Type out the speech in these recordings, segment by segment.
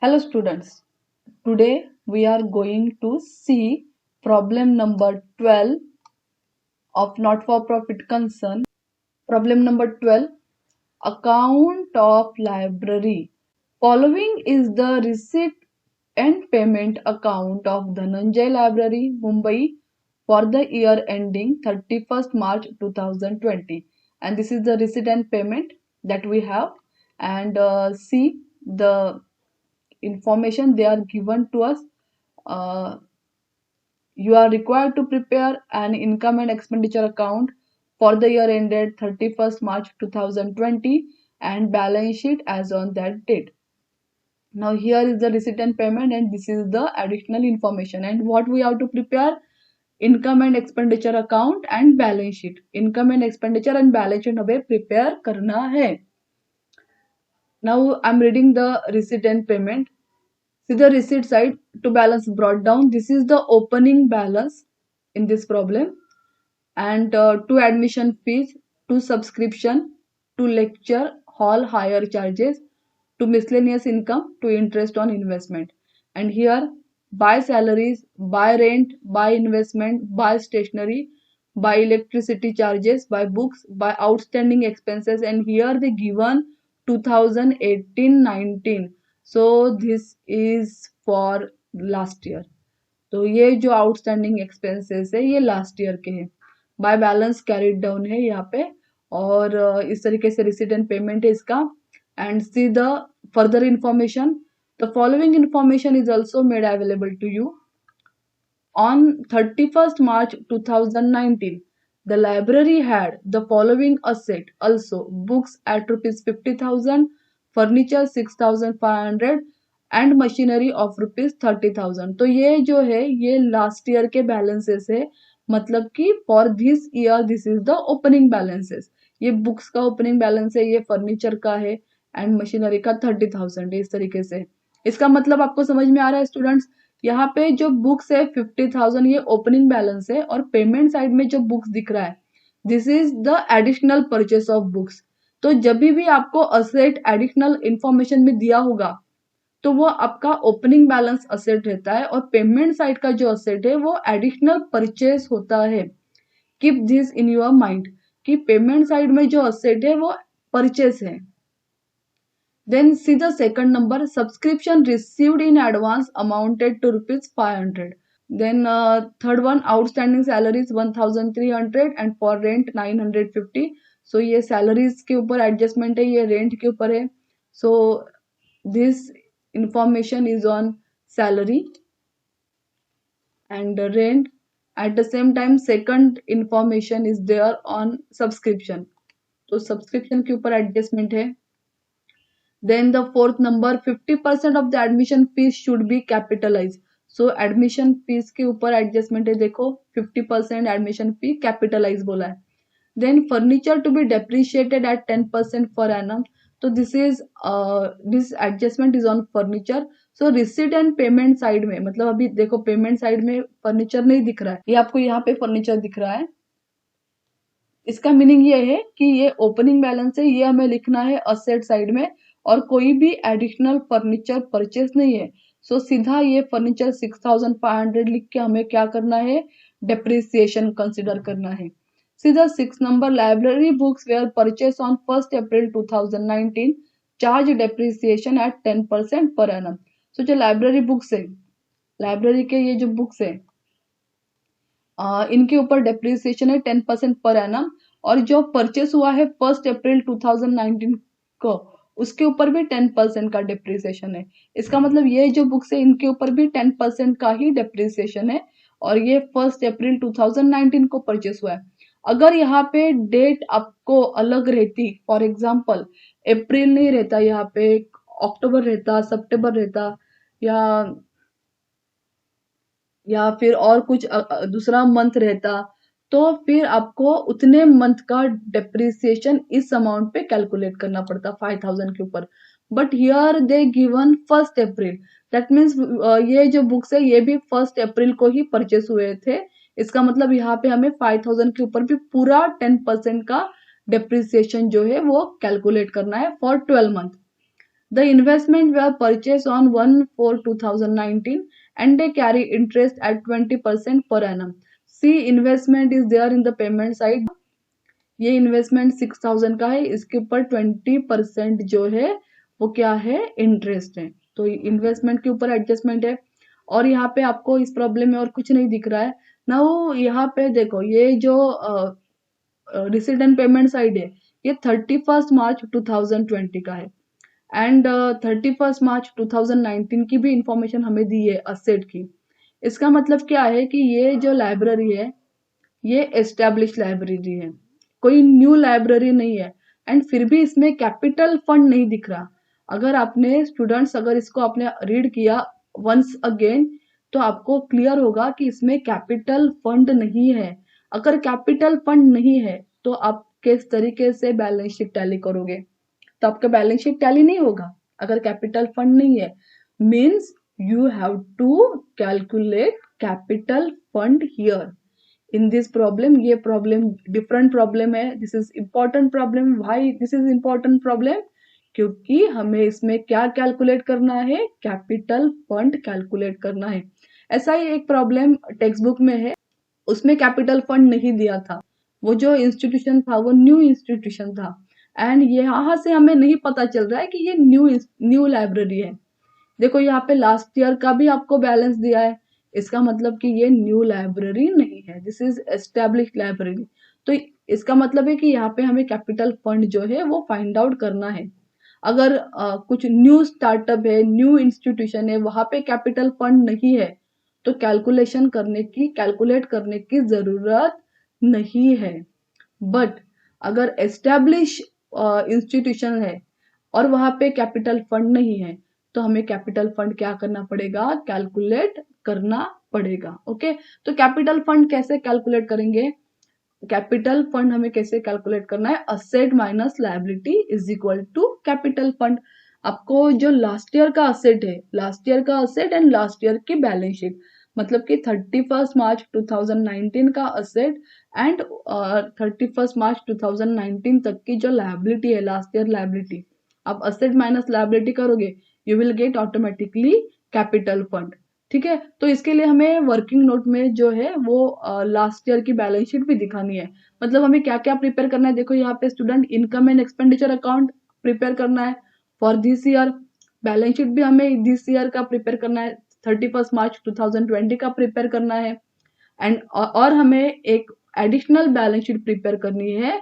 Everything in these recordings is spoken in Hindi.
Hello students, today we are going to see problem number 12 of not-for-profit concern. Problem number 12, account of library. Following is the receipt and payment account of Dhananjay Library, Mumbai for the year ending 31st March 2020. And this is the receipt and payment that we have. And see the information they are given to us. You are required to prepare an income and expenditure account for the year ended 31st March 2020 and balance sheet as on that date. Now here is the receipt and payment, and this is the additional information. And what we have to prepare? Income and expenditure account and balance sheet. Income and expenditure and balance sheet हमें prepare करना है. Now I'm reading the receipt and payment. See the receipt side, to balance brought down. This is the opening balance in this problem. And to admission fees, to subscription, to lecture hall hire charges, to miscellaneous income, to interest on investment. And here buy salaries, buy rent, buy investment, buy stationery, buy electricity charges, buy books, buy outstanding expenses. And here they given 2018-19. So this is for last year. तो ये जो आउटस्टैंडिंग एक्सपेंसेस है ये लास्ट ईयर के हैं. बाय बैलेंस कैरिड डाउन है यहाँ पे, और इस तरीके से रिसीट एंड पेमेंट है इसका. And see the further information. The following information is also made available to you. On 31st March 2019, the library had the following asset also: books at rupees 50,000, furniture 6,500 and machinery of rupees 30,000. तो ये जो है ये लास्ट ईयर के बैलेंसेस है, मतलब कि for this year this is the opening balances. ये बुक्स का ओपनिंग बैलेंस है, ये फर्नीचर का है एंड मशीनरी का 30,000 है. इस तरीके से इसका मतलब आपको समझ में आ रहा है स्टूडेंट्स. यहाँ पे जो बुक्स है 50,000 ये ओपनिंग बैलेंस है, और पेमेंट साइड में जो बुक्स दिख रहा है this is the additional purchase of books. तो जब भी आपको असेट एडिशनल इंफॉर्मेशन में दिया होगा तो वो आपका ओपनिंग बैलेंस असेट रहता है, और पेमेंट साइड का जो असेट है वो एडिशनल परचेस होता है. Keep this in your mind कि पेमेंट साइड में जो असेट है वो परचेस है. Then see the second number, subscription received in advance amounted to rupees 500. Then third one, outstanding salaries 1,300 and for rent 950. So ये salaries के ऊपर adjustment है, ये rent के ऊपर है. So this information is on salary and rent. At the same time second information is there on subscription. तो subscription के ऊपर adjustment है. Then the fourth number, 50% of the admission fees should be capitalized. So admission fees के ऊपर adjustment है, देखो 50% admission fee capitalize बोला है. Then furniture to be depreciated at 10% per annum. तो this adjustment is on furniture. So receipt and payment side में, मतलब अभी देखो payment side में furniture नहीं दिख रहा है, ये आपको यहाँ पे furniture दिख रहा है. इसका मीनिंग ये है कि ये ओपनिंग बैलेंस है, ये हमें लिखना है असेट साइड में, और कोई भी एडिशनल फर्नीचर परचेस नहीं है. सो सीधा ये फर्नीचर 6,500 लिख के हमें क्या करना है, डेप्रिसिएशन कंसिडर करना है. सीधा 6 नंबर, library books were purchase on 1 April 2019, charge depreciation at 10% per annum. सो जो लाइब्रेरी बुक्स है, लाइब्रेरी के ये जो बुक्स है इनके ऊपर डेप्रिसिएशन है 10% पर एनम, और जो परचेस हुआ है 1 अप्रैल 2019 को उसके ऊपर भी 10% का डेप्रिसिएशन है. इसका मतलब ये जो बुक्स है इनके ऊपर भी 10% का ही डेप्रिसिएशन है, और ये 1 अप्रैल 2019 को परचेस हुआ है. अगर यहाँ पे डेट आपको अलग रहती, फॉर एग्जाम्पल अप्रैल नहीं रहता, यहाँ पे अक्टूबर रहता, सितंबर रहता, या फिर और कुछ दूसरा मंथ रहता, तो फिर आपको उतने मंथ का डेप्रिसिएशन इस अमाउंट पे कैलकुलेट करना पड़ता 5,000 के ऊपर. But here they given 1 April, that means ये जो बुक्स है ये भी 1 अप्रैल को ही परचेस हुए थे. इसका मतलब यहाँ पे हमें 5,000 के ऊपर भी पूरा 10% का डेप्रिसिएशन जो है वो कैलकुलेट करना है for 12 month. The investment were purchased on 1/4/2019 and they carry interest at 20% per annum. See, investment is there in the payment side. ये इन्वेस्टमेंट 6,000 का है, इसके ऊपर 20% जो है वो क्या है, इंटरेस्ट है। तो इन्वेस्टमेंट के ऊपर एडजस्टमेंट है। और यहाँ पे आपको इस प्रॉब्लम में और कुछ नहीं दिख रहा है ना। वो यहाँ पे देखो, ये जो रिसीट एंड पेमेंट साइड है, ये 31 मार्च 2020 का है एंड 31 मार्च 2019 की भी इंफॉर्मेशन हमें दी है असेट की। इसका मतलब क्या है कि ये जो लाइब्रेरी है ये एस्टेब्लिश लाइब्रेरी है, कोई न्यू लाइब्रेरी नहीं है। एंड फिर भी इसमें कैपिटल फंड नहीं दिख रहा। अगर आपने स्टूडेंट्स अगर इसको आपने रीड किया वंस अगेन तो आपको क्लियर होगा कि इसमें कैपिटल फंड नहीं है। अगर कैपिटल फंड नहीं है तो आप किस तरीके से बैलेंस शीट टैली करोगे? तो आपका बैलेंस शीट टैली नहीं होगा अगर कैपिटल फंड नहीं है। Means you have to calculate capital fund here in this problem. ये प्रॉब्लम डिफरेंट प्रॉब्लम है। This is important problem. Why this is important problem? क्योंकि हमें इसमें क्या कैलकुलेट करना है, कैपिटल फंड कैलकुलेट करना है। ऐसा ही एक प्रॉब्लम टेक्स्ट बुक में है, उसमें कैपिटल फंड नहीं दिया था। वो जो इंस्टीट्यूशन था वो न्यू इंस्टीट्यूशन था एंड यहाँ से हमें नहीं पता चल रहा है कि ये न्यू लाइब्रेरी है। देखो यहाँ पे लास्ट ईयर का भी आपको बैलेंस दिया है, इसका मतलब कि ये न्यू लाइब्रेरी नहीं है, दिस इज एस्टेब्लिश लाइब्रेरी। तो इसका मतलब है कि यहाँ पे हमें कैपिटल फंड जो है वो फाइंड आउट करना है। अगर कुछ न्यू स्टार्टअप है, न्यू इंस्टीट्यूशन है, वहां पे कैपिटल फंड नहीं है तो कैलकुलेट करने की जरूरत नहीं है। बट अगर एस्टेब्लिश इंस्टीट्यूशन है और वहां पे कैपिटल फंड नहीं है तो हमें कैपिटल फंड क्या करना पड़ेगा, कैलकुलेट करना पड़ेगा। ओके, तो कैपिटल फंड कैसे कैलकुलेट करेंगे? कैपिटल फंड हमें कैसे कैलकुलेट करना है? Asset minus liability is equal to capital fund. आपको जो लास्ट ईयर का असेट है, लास्ट ईयर का असेट एंड लास्ट ईयर की बैलेंस शीट, मतलब कि 31 मार्च 2019 का असेट एंड 31 मार्च 2019 तक की जो लायबिलिटी है, लास्ट ईयर लायबिलिटी, आप असेट माइनस लायबिलिटी करोगे, you will get automatically capital fund. ठीक है, तो इसके लिए हमें वर्किंग नोट में जो है वो लास्ट ईयर की बैलेंस शीट भी दिखानी है। मतलब हमें क्या क्या प्रिपेयर करना है, देखो यहाँ पे student income and expenditure account prepare करना है for this year. Balance sheet भी हमें दिस ईयर का प्रिपेयर करना है, 31 मार्च 2020 का प्रिपेयर करना है। एंड और हमें एक एडिशनल बैलेंस शीट प्रिपेयर करनी है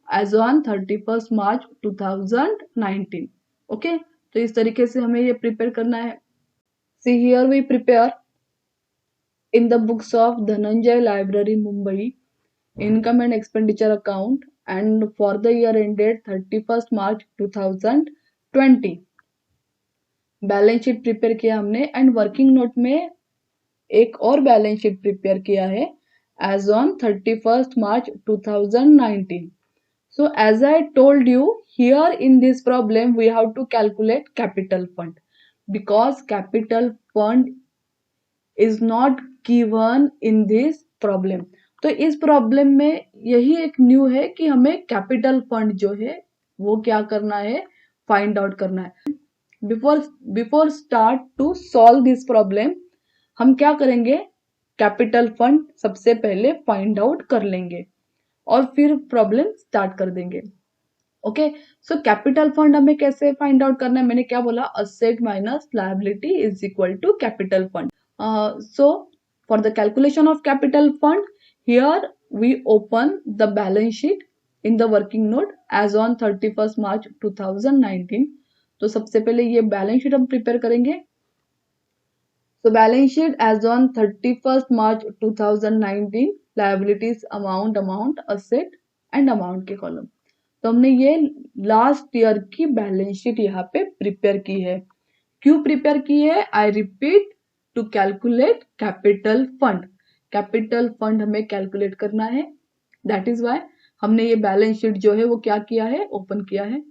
एज ऑन 31 मार्च 2019। ओके, तो इस तरीके से हमें ये प्रिपेयर करना है। See, here we prepare in the books of Dhananjay Library, Mumbai, income and expenditure account and for the year ended 31st March 2020 balance sheet prepare किया हमने एंड वर्किंग नोट में एक और बैलेंस शीट प्रिपेयर किया है as on 31st March 2019. So as I told you, here in this problem we have to calculate capital fund because capital fund is not given in this problem. तो इस प्रॉब्लम में यही एक न्यू है कि हमें कैपिटल फंड जो है वो क्या करना है, फाइंड आउट करना है। Before start to solve this problem हम क्या करेंगे, कैपिटल फंड सबसे पहले फाइंड आउट कर लेंगे और फिर प्रॉब्लम स्टार्ट कर देंगे। ओके, सो कैपिटल फंड हमें कैसे फाइंड आउट करना है? मैंने क्या बोला, asset minus liability is equal to capital fund. So for the calculation of capital fund, here we open the balance sheet in the working note as on 31st March 2019. तो सबसे पहले ये बैलेंस शीट हम प्रिपेयर करेंगे। So balance sheet as on 31st March 2019, liabilities amount, asset and amount के कॉलम। तो हमने ये लास्ट ईयर की बैलेंस शीट यहाँ पे प्रिपेयर की है। क्यों प्रिपेयर की है? I repeat, to calculate capital fund. Capital fund हमें कैलकुलेट करना है, दैट इज वाई हमने ये बैलेंस शीट जो है वो क्या किया है, ओपन किया है।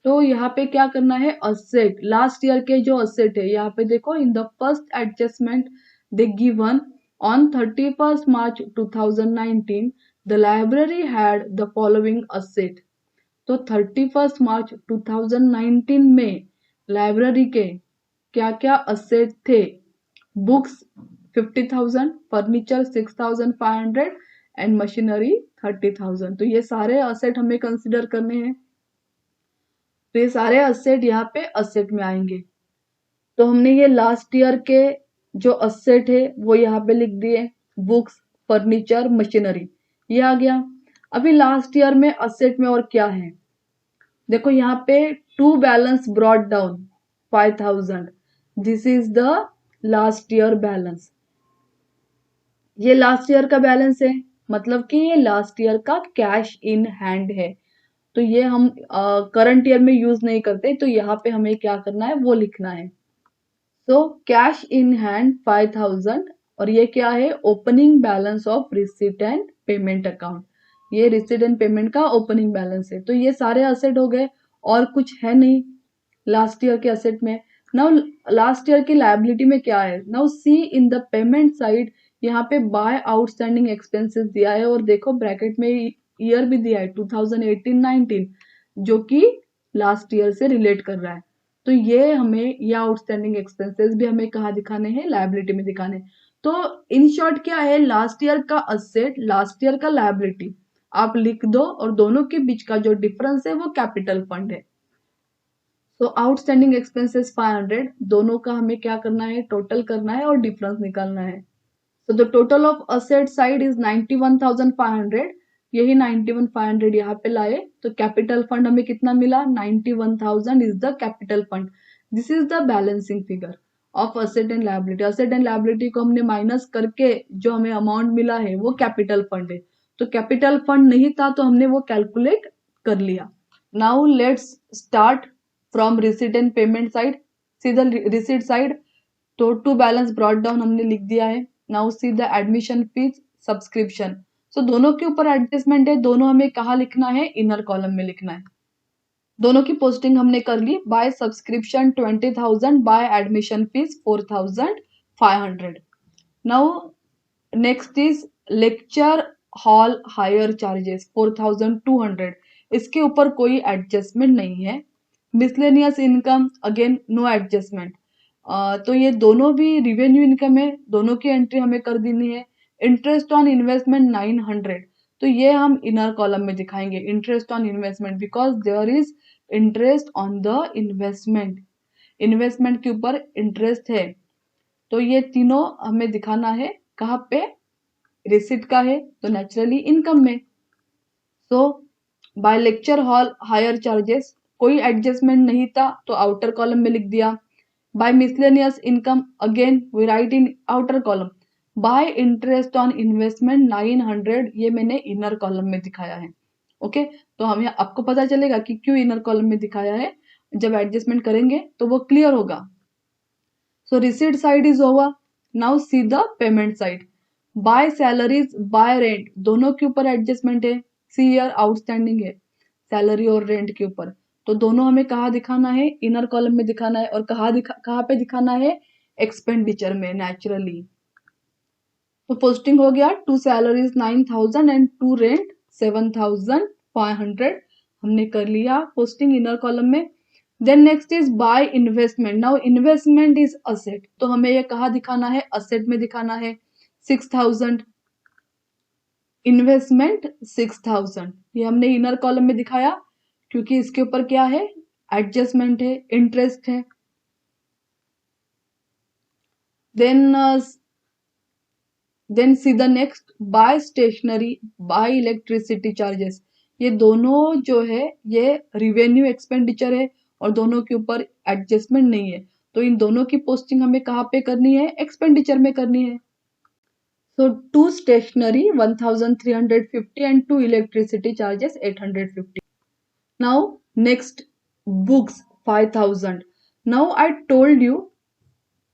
तो यहाँ पे क्या करना है, असेट, लास्ट ईयर के जो असेट है यहाँ पे देखो, in the first adjustment they given on 31st March 2019 the library had the following asset. तो 31st March 2019 में लाइब्रेरी के क्या क्या असेट थे? Books 50,000, furniture 6,500 and machinery 30,000। तो ये सारे असेट हमें कंसिडर करने हैं। तो ये सारे असेट यहाँ पे असेट में आएंगे। तो हमने ये लास्ट ईयर के जो असेट है वो यहाँ पे लिख दिए, बुक्स, फर्नीचर, मशीनरी, ये आ गया। अभी लास्ट ईयर में असेट में और क्या है? देखो यहाँ पे to balance brought down 5,000, this is the last year balance. ये लास्ट ईयर का बैलेंस है, मतलब कि ये लास्ट ईयर का कैश इन हैंड है। तो ये हम करंट ईयर में यूज नहीं करते, तो यहाँ पे हमें क्या करना है वो लिखना है। तो कैश इन हैंड 5,000, और ये क्या है? Opening balance of receipt and payment account. ये रिसीट एंड पेमेंट का ओपनिंग बैलेंस है। तो ये सारे असेट हो गए, और कुछ है नहीं लास्ट ईयर के असेट में। नाउ लास्ट ईयर की लायबिलिटी में क्या है? Now C in the payment side, यहाँ पे बाय आउटस्टैंडिंग एक्सपेंसेस दिया है, और देखो ब्रैकेट में ईयर भी दिया है 2018-19, जो कि लास्ट ईयर से रिलेट कर रहा है। तो ये हमें, ये आउटस्टैंडिंग एक्सपेंसेस भी हमें कहाँ दिखाने हैं? लायबिलिटी में दिखाने। तो इन शॉर्ट क्या है? लास्ट ईयर का असेट, लास्ट ईयर का लायबिलिटी आप लिख दो, और दोनों के बीच का जो डिफरेंस है वो कैपिटल फंड है। तो आउटस्टैंडिंग एक्सपेंसेस 500, दोनों का हमें क्या करना है? टोटल करना है और डिफरेंस निकालना है। तो the total of asset side is 91,500, यही 91,500 यहाँ पे लाए, तो कैपिटल फंड हमें कितना मिला? 91,000 is the capital fund. This is the balancing figure of asset and liability. Asset and liability को हमने माइनस करके जो हमें अमाउंट मिला है वो कैपिटल फंड है। तो कैपिटल फंड नहीं था तो हमने वो कैलकुलेट कर लिया। Now let's start from receipt and payment side. सीधा रिसीट साइड, तो टू बैलेंस ब्रॉट डाउन हमने लिख दिया है। Now see the admission fees, subscription. So दोनों के ऊपर एडजस्टमेंट है, दोनों हमें कहाँ लिखना है? इनर कॉलम में लिखना है। दोनों की पोस्टिंग हमने कर ली। By subscription 20,000, by admission fees 4,500। Now next is lecture hall hire charges 4,200, इसके ऊपर कोई एडजस्टमेंट नहीं है। Miscellaneous income, again no adjustment. तो ये दोनों भी रिवेन्यू इनकम है, दोनों की एंट्री हमें कर देनी है। इंटरेस्ट ऑन इन्वेस्टमेंट 900, तो ये हम इनर कॉलम में दिखाएंगे, interest on investment, because there is interest on the investment, investment के ऊपर इंटरेस्ट है। तो ये तीनों हमें दिखाना है कहाँ पे? रिसिट का है तो नेचुरली इनकम में। So by lecture hall hire charges, कोई एडजस्टमेंट नहीं था तो आउटर कॉलम में लिख दिया। By miscellaneous income, again we write in outer column. By interest on investment 900, ये मैंने इनर कॉलम में दिखाया है। ओके, तो हमें आपको पता चलेगा कि क्यों इनर कॉलम में दिखाया है। जब एडजस्टमेंट करेंगे तो वो क्लियर होगा। So receipt side is over. Now see the payment side. By salaries, by rent, दोनों के ऊपर एडजस्टमेंट है। सी ईयर आउटस्टैंडिंग है सैलरी और रेंट के ऊपर, तो दोनों हमें कहाँ दिखाना है? इनर कॉलम में दिखाना है। और कहाँ पे दिखाना है? एक्सपेंडिचर में, नेचुरली। तो पोस्टिंग हो गया, to salaries 9,000 and to rent 7,500, हमने कर लिया पोस्टिंग इनर कॉलम में। Then next is by investment. Now investment is asset, तो हमें ये कहाँ दिखाना है? असेट में दिखाना है। 6,000 इन्वेस्टमेंट 6,000, ये हमने इनर कॉलम में दिखाया क्योंकि इसके ऊपर क्या है? एडजस्टमेंट है, इंटरेस्ट है। Then see the next, by stationery, by electricity charges, ये दोनों जो है ये रिवेन्यू एक्सपेंडिचर है और दोनों के ऊपर एडजस्टमेंट नहीं है। तो इन दोनों की पोस्टिंग हमें कहाँ पे करनी है? एक्सपेंडिचर में करनी है। So two stationery 1,350 and two electricity charges 850. Now next books 5,000. Now I told you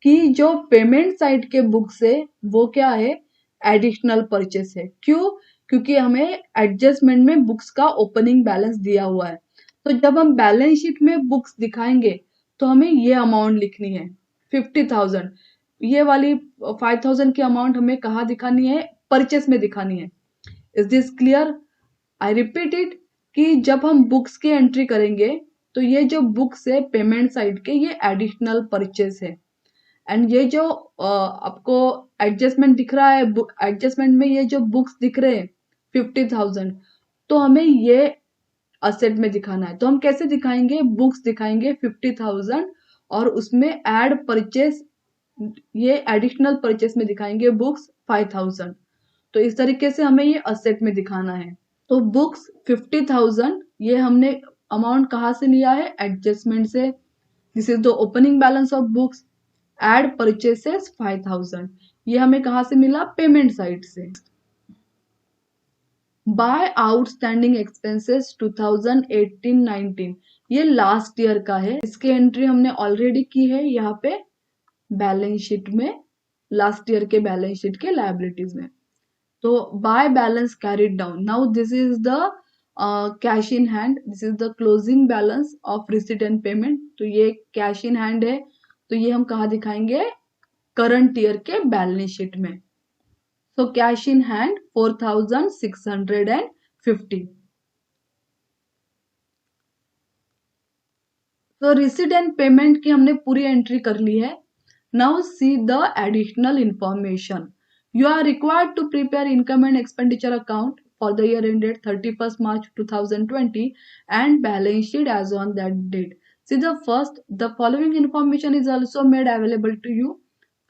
कि जो पेमेंट साइड के बुक्स है वो क्या है? एडिशनल परचेस है। क्यों? क्योंकि हमें एडजस्टमेंट में बुक्स का ओपनिंग बैलेंस दिया हुआ है। तो जब हम बैलेंस शीट में बुक्स दिखाएंगे तो हमें ये अमाउंट लिखनी है 50,000। ये वाली 5,000 की अमाउंट हमें कहाँ दिखानी है? परचेस में दिखानी है। Is this clear? I repeat it कि जब हम बुक्स की एंट्री करेंगे तो ये जो बुक्स है पेमेंट साइड के, ये एडिशनल परचेस है। एंड ये जो आपको एडजस्टमेंट दिख रहा है, एडजस्टमेंट में ये जो बुक्स दिख रहे हैं 50,000, तो हमें ये असेट में दिखाना है। तो हम कैसे दिखाएंगे? बुक्स दिखाएंगे 50,000 और उसमें एड परचेस, ये एडिशनल परचेस में दिखाएंगे बुक्स 5,000। तो इस तरीके से हमें ये असेट में दिखाना है। तो बुक्स 50,000, ये हमने अमाउंट कहाँ से लिया है? एडजस्टमेंट से। This is the opening balance of books. Add purchases 5,000, ये हमें कहाँ से मिला? पेमेंट साइड से। बाय आउटस्टैंडिंग एक्सपेंसेस 2018-19, ये लास्ट ईयर का है। इसकी एंट्री हमने ऑलरेडी की है यहाँ पे बैलेंस शीट में, लास्ट ईयर के बैलेंस शीट के लायबिलिटीज में। तो by balance carried down, now this is the cash in hand, this is the closing balance of receipt and payment. तो ये कैश इन हैंड है, तो ये हम कहाँ दिखाएंगे? करंट ईयर के बैलेंस शीट में। So cash in hand 4,650। तो रिसीट एंड पेमेंट की हमने पूरी एंट्री कर ली है। Now see the additional information. You are required to prepare income and expenditure account for the year ended 31st March 2020 and balance sheet as on that date. See the first, the following information is also made available to you.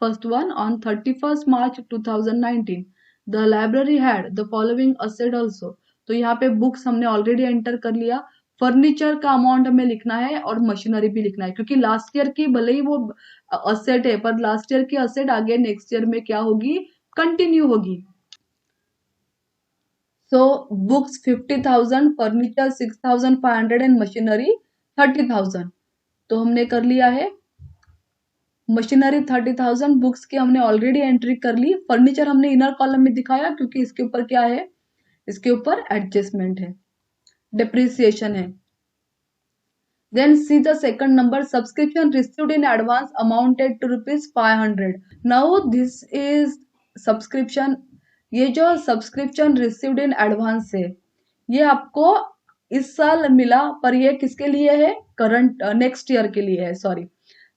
First one, on 31st March 2019, the library had the following asset also. तो यहाँ पे बुक्स हमने ऑलरेडी एंटर कर लिया। फर्नीचर का अमाउंट हमें लिखना है और मशीनरी भी लिखना है, क्योंकि लास्ट ईयर की भले ही वो असेट है, पर लास्ट ईयर की असेट आगे नेक्स्ट ईयर में क्या होगी? कंटिन्यू होगी। So books 50,000, furniture 6,500 and machinery 30,000। तो हमने कर लिया है मशीनरी 30,000, बुक्स की हमने ऑलरेडी एंट्री कर ली। फर्नीचर हमने इनर कॉलम में दिखाया क्योंकि इसके ऊपर क्या है? इसके ऊपर एडजस्टमेंट है, डिप्रिसिएशन है। Then see the second number, subscription received in advance amounted to ₹500. Now this is subscription, ये जो सब्सक्रिप्शन रिसीव्ड इन एडवांस है, ये आपको इस साल मिला, पर ये किसके लिए है? करंट नेक्स्ट ईयर के लिए है, सॉरी।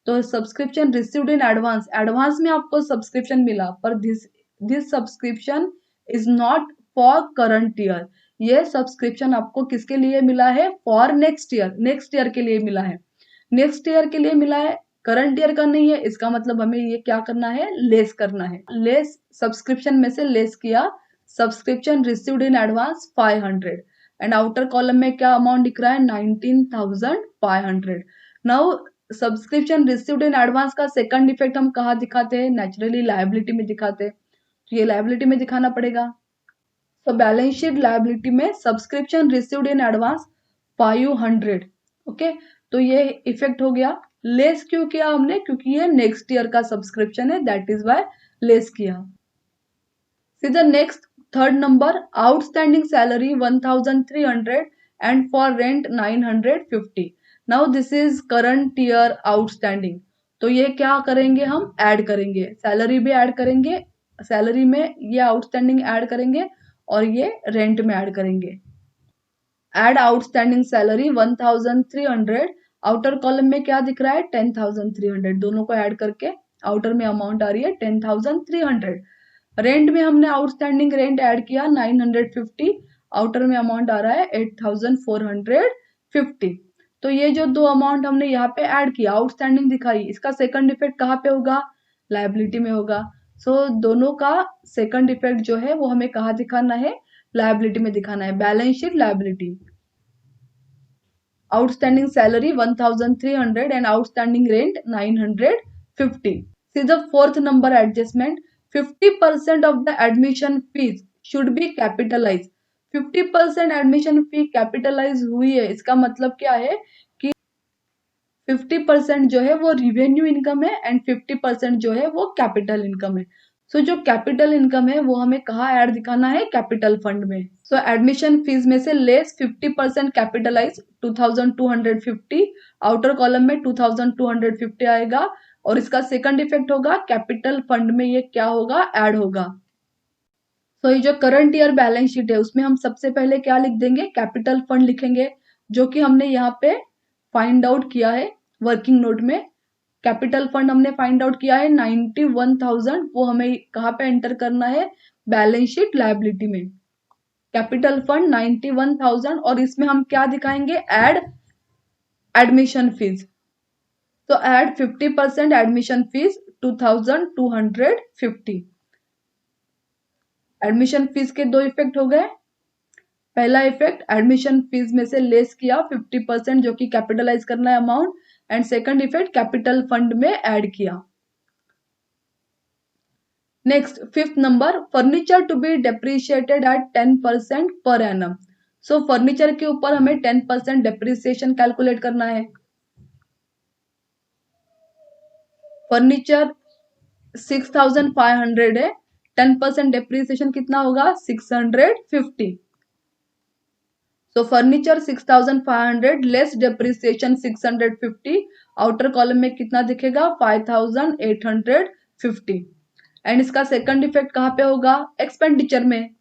तो subscription received in advance, advance में आपको सब्सक्रिप्शन मिला, पर this subscription is not for current year. ये सब्सक्रिप्शन आपको किसके लिए मिला है? For next year, next year के लिए मिला है। नेक्स्ट ईयर के लिए मिला है, करंट ईयर का नहीं है। इसका मतलब हमें ये क्या करना है? लेस करना है। लेस, सब्सक्रिप्शन में से लेस किया, subscription received in advance 500 and outer column में क्या अमाउंट दिख रहा है? 19,500। Now subscription received in advance का सेकंड इफेक्ट हम कहाँ दिखाते हैं? नेचुरली लायबिलिटी में दिखाते हैं, तो ये लायबिलिटी में दिखाना पड़ेगा। तो बैलेंस शीट लायबिलिटी में subscription received in advance 500, okay. तो ये इफेक्ट हो गया। लेस क्यों किया हमने? क्योंकि ये नेक्स्ट ईयर का सब्सक्रिप्शन है, दैट इज वाई लेस किया। सी the next, third number, outstanding salary 1,300 and for rent 950। Now this is current year outstanding. तो ये क्या करेंगे? हम ऐड करेंगे, सैलरी भी ऐड करेंगे, सैलरी में ये आउटस्टैंडिंग ऐड करेंगे और ये रेंट में ऐड करेंगे। Add outstanding salary 1,300, outer column में क्या दिख रहा है? 10,300। दोनों को ऐड करके आउटर में अमाउंट आ रही है 10,300। रेंट में हमने आउटस्टैंडिंग रेंट ऐड किया 950, आउटर में अमाउंट आ रहा है 8,450। तो ये जो दो अमाउंट हमने यहाँ पे ऐड किया, आउटस्टैंडिंग दिखाई, इसका सेकंड इफेक्ट कहाँ पे होगा? लायबिलिटी में होगा। सो दोनों का सेकंड इफेक्ट जो है वो हमें कहाँ दिखाना है? लायबिलिटी में दिखाना है, balance sheet liability. Outstanding salary 1,300 and outstanding rent 950। See the fourth number, adjustment. 50% of the admission fees should be capitalized. 50% admission fee capitalise हुई है, इसका मतलब क्या है कि 50% जो है वो रिवेन्यू इनकम है एंड 50% जो है वो कैपिटल इनकम है। सो जो कैपिटल इनकम है वो हमें कहाँ ऐड दिखाना है? कैपिटल फंड में। सो एडमिशन फीस में से लेस 50% कैपिटलाइज 2,250, आउटर कॉलम में 2,250 आएगा और इसका सेकंड इफेक्ट होगा कैपिटल फंड में, ये क्या होगा? ऐड होगा। तो ये जो करंट ईयर बैलेंस शीट है उसमें हम सबसे पहले क्या लिख देंगे? कैपिटल फंड लिखेंगे, जो कि हमने यहाँ पे फाइंड आउट किया है वर्किंग नोट में। कैपिटल फंड हमने फाइंड आउट किया है 91,000, वो हमें कहाँ पे एंटर करना है, बैलेंस शीट लायबिलिटी में। कैपिटल फंड 91,000 और इसमें हम क्या दिखाएंगे, एड एडमिशन फीस। तो add 50% admission fees 2,250। Admission fees के दो इफेक्ट हो गए। पहला इफेक्ट, एडमिशन फीस में से लेस किया 50% जो कि कैपिटलाइज करना है amount, and second effect capital fund में ऐड किया। Next, fifth number, furniture to be depreciated at 10% per annum. So furniture के ऊपर हमें 10% डेप्रिसिएशन कैलकुलेट करना है। फर्नीचर 6,500 है, 10% डेप्रिसिएशन कितना होगा, 650। So furniture 6,500 less depreciation 650, outer column में कितना दिखेगा, 5,850। एंड इसका सेकंड इफेक्ट कहाँ पे होगा, एक्सपेंडिचर में।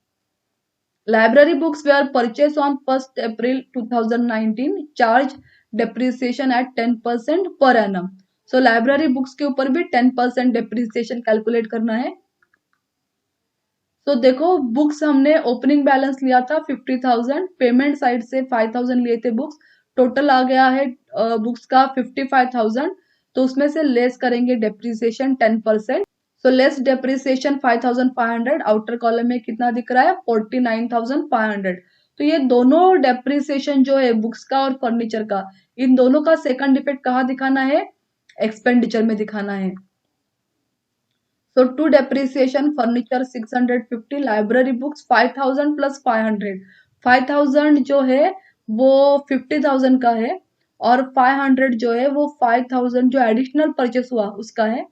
Library books were purchase on 1 April 2019 charge depreciation at 10% per annum. So library books के ऊपर भी 10% डेप्रिसिएशन कैलकुलेट करना है। तो देखो, बुक्स हमने ओपनिंग बैलेंस लिया था 50,000, पेमेंट साइड से 5,000 लिए थे बुक्स, टोटल आ गया है बुक्स का 55,000। तो उसमें से लेस करेंगे depreciation 10%। So less depreciation 5,500, outer column में कितना दिख रहा है, 49,500। तो ये दोनों डेप्रिसिएशन जो है बुक्स का और फर्नीचर का, इन दोनों का सेकंड इफेक्ट कहाँ दिखाना है, एक्सपेंडिचर में दिखाना है। So to depreciation, furniture 650, library books 5,000 plus 500। 5,000 जो है वो 50,000 का है, और 500 जो है वो 5,000 जो एडिशनल परचेस हुआ उसका है।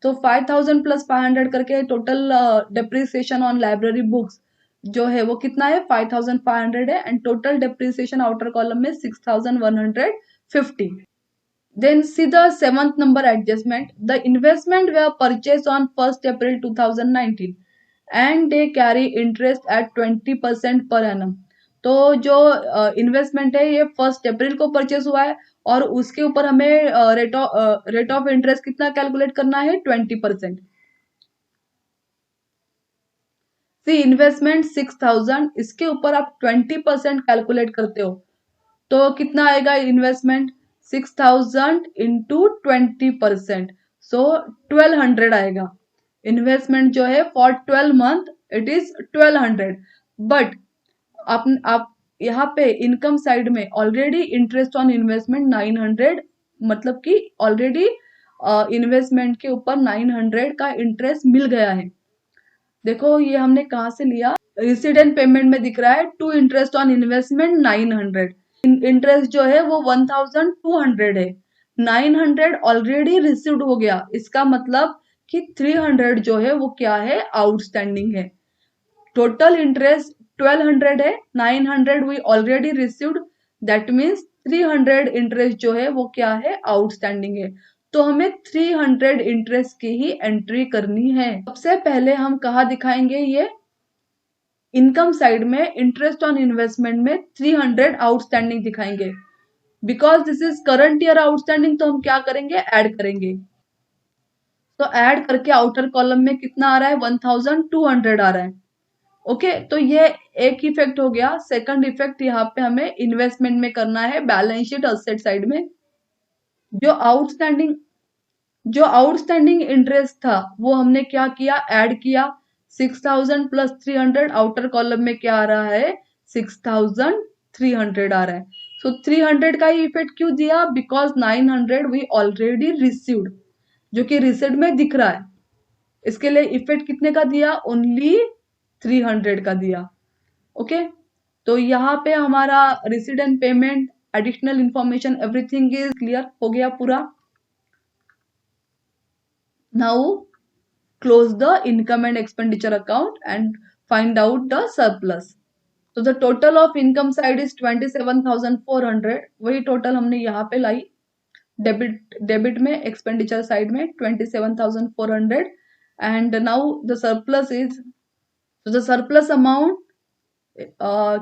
तो 5,000 प्लस 500 करके total depreciation on library books जो है वो कितना है, 5,500 है, and total depreciation outer column में 6,150। Then see the seventh number adjustment. The investment were purchased on 1st April 2019 and they carry interest at 20% per annum. तो जो इन्वेस्टमेंट है ये 1 अप्रैल को परचेस हुआ है, और उसके ऊपर हमें रेट ऑफ इंटरेस्ट कितना कैलकुलेट करना है, 20%। सी इन्वेस्टमेंट 6,000, इसके ऊपर आप 20% कैलकुलेट करते हो, तो कितना आएगा इन्वेस्टमेंट, 6,000 इंटू 20%, सो 1,200 आएगा। इन्वेस्टमेंट जो है for 12 month it is 1,200। But आप यहाँ पे इनकम साइड में ऑलरेडी इंटरेस्ट ऑन इन्वेस्टमेंट 900, मतलब कि ऑलरेडी इन्वेस्टमेंट के ऊपर 900 का इंटरेस्ट मिल गया है। देखो ये हमने कहाँ से लिया, रिसीडेंट पेमेंट में दिख रहा है to interest on investment 900, interest जो है वो 1,200 है, 900 ऑलरेडी रिसीव्ड हो गया, इसका मतलब कि 300 जो है वो क्या है, आउटस्टैंडिंग है। टोटल इंटरेस्ट 1,200 है, 900 we already received, that means 300 interest जो है वो क्या है, आउटस्टैंडिंग है। तो हमें 300 इंटरेस्ट की ही एंट्री करनी है। सबसे पहले हम कहा दिखाएंगे, ये इनकम साइड में इंटरेस्ट ऑन इन्वेस्टमेंट में 300 आउटस्टैंडिंग दिखाएंगे। Because this is current year outstanding, तो हम क्या करेंगे, ऐड करेंगे। तो ऐड करके आउटर कॉलम में कितना आ रहा है, 1,200 आ रहा है। ओके, तो ये एक इफेक्ट हो गया। सेकंड इफेक्ट यहाँ पे हमें इन्वेस्टमेंट में करना है, बैलेंस शीट असेट साइड में। जो आउटस्टैंडिंग इंटरेस्ट था वो हमने क्या किया, ऐड किया। 6,000 प्लस 300, आउटर कॉलम में क्या आ रहा है, 6,300 आ रहा है। सो 300 का ही इफेक्ट क्यों दिया, बिकॉज 900 वी ऑलरेडी रिसीव्ड, जो कि रिसीव्ड में दिख रहा है। इसके लिए इफेक्ट कितने का दिया, ओनली 300 का दिया। ओके, तो यहाँ पे हमारा recede and payment, additional information, everything is clear हो गया पूरा। Now close the income and expenditure account and find out the surplus. So the total of income side is 27,400, वही टोटल हमने यहाँ पे लाई, डेबिट में, एक्सपेंडिचर साइड में 27,400, and now the surplus is, so the surplus amount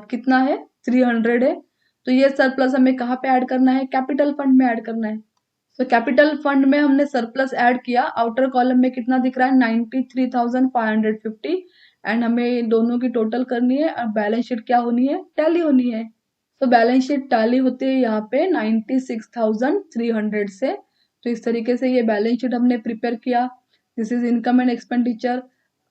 कितना है, 300 है। तो ये सरप्लस हमें कहाँ पे ऐड करना है, कैपिटल फंड में ऐड करना है। तो कैपिटल फंड में हमने सरप्लस ऐड किया, आउटर कॉलम में कितना दिख रहा है 93,550 एंड हमें दोनों की टोटल करनी है और बैलेंस शीट क्या होनी है, टैली होनी है। तो बैलेंस शीट टैली होती है यहाँ पे 96,300 से। तो इस तरीके से ये बैलेंस शीट हमने प्रिपेयर किया। This is income and expenditure,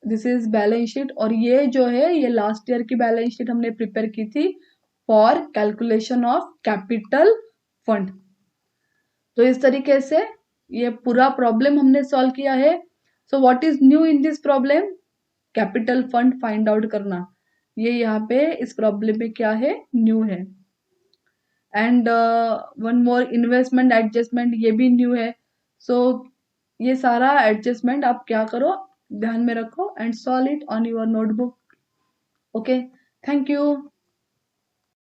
this is balance sheet, और ये जो है ये लास्ट ईयर की बैलेंस शीट हमने प्रिपेयर की थी for calculation of capital fund. तो इस तरीके से ये पूरा प्रॉब्लम हमने सॉल्व किया है। So what is new in this problem, capital fund find out करना, ये यहाँ पे इस प्रॉब्लम में क्या है, न्यू है। And one more investment adjustment, ये भी न्यू है। सो ये सारा एडजस्टमेंट आप क्या करो, ध्यान में रखो and solve it on your notebook. Okay, thank you.